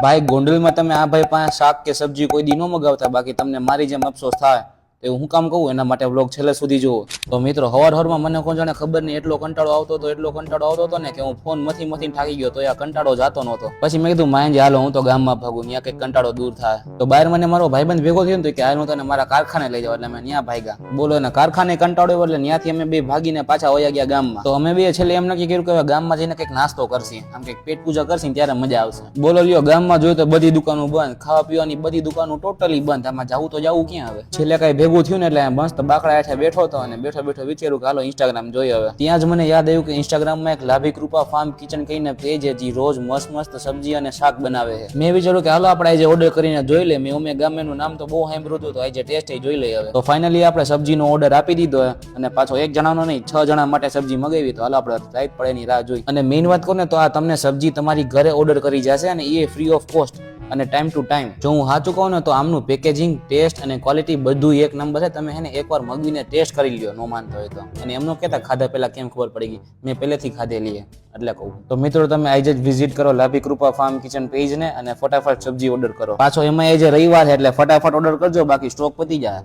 ભાઈ ગોંડલમાં તમે આ ભાઈ પાસે શાક કે સબ્જી કોઈ દી ન મગાવતા, બાકી તમને મારી જેમ અફસોસ થાય તો હું કામ કહું એના માટે વ્લોગ છેલ્લે સુધી જુઓ. તો મિત્રો હવારમાં મને કોઈ જાણે ખબર નહીં એટલો કંટાળો આવતો હતો ને કે હું ફોન મથી થાકી ગયો તો આ કંટાળો જાતો નહોતો. પછી મેં કીધું માયજી હાલો હું તો ગામમાં ભાગું, ત્યાં કંઈક કંટાળો દૂર થાય. તો બહાર મને મારો ભાઈબંધ ભેગો થયો ને કે હાલ હું તને મારા કારખાને લઈ જાવ, એટલે મેં ત્યાં ભાગ્યા. બોલો એને કારખાને કંટાળો એટલે ત્યાંથી અમે બે ભાગીને પાછા વયા ગયા ગામમાં. તો અમે બે છેલ્લે એમ નક્કી કર્યું કે ગામમાં જઈને કંઈક નાસ્તો કરશી, આમ કંઈક પેટ પૂજા કરશી ત્યારે મજા આવશે. બોલો લ્યો ગામમાં જોયું તો બધી દુકાનો બંધ, ખાવા પીવાની બધી દુકાનો ટોટલી બંધ. આમાં જવું તો જવું ક્યાં હવે? છેલ્લે કઈ ભેગું થયું ને એટલે મસ્ત બાકડા હેઠે બેઠો હતો અને બેઠો વિચાર્યું કે હાલો ઇન્સ્ટાગ્રામ જોઈએ હવે. ત્યાં જ મને યાદ આવ્યું કે ઇન્સ્ટાગ્રામમાં એક લાભી કૃપા ફાર્મ કિચન કહીને પેજ છે જે રોજ મસ્ત સબ્જી અને શાક બનાવે છે. મેં વિચાર્યું કે હાલો આપણે આજે ઓર્ડર કરીને જોઈ લે. મેં ઉમે ગામનું નામ તો બહુ સાંભળ્યું હતું, તો આજે ટેસ્ટ જોઈ લઈએ હવે. તો ફાઇનલી આપણે સબ્જીનો ઓર્ડર આપી દીધો અને પાછો એક જણાનો નહીં 6 જણા માટે સબ્જી મગાવી. તો હાલો આપણે રાઈટ પડે ની રાહ જોઈ. અને મેઇન વાત કહું ને તો આ તમને સબ્જી તમારી ઘરે ઓર્ડર કરી જશે અને એ ફ્રી ઓફ કોસ્ટ અને ટાઈમ ટુ ટાઈમ. જો હું સાચું કહું ને તો આમનું પેકેજિંગ, ટેસ્ટ અને ક્વોલિટી બધું એક નંબર છે. તમે એને એકવાર મગવીને ટેસ્ટ કરી લ્યો, નો માનતો હોય તો. અને એમનો કહેતા ખાધા પહેલા કેમ ખબર પડી ગઈ, મેં પહેલેથી ખાધેલી એટલે કહું. તો મિત્રો તમે આજે જ વિઝિટ કરો લાભી કૃપા ફાર્મ કિચન પેજ ને અને ફટાફટ સબ્જી ઓર્ડર કરો. પાછો એમાં આજે રવિવાર છે એટલે ફટાફટ ઓર્ડર કરજો, બાકી સ્ટોક પતી જાય.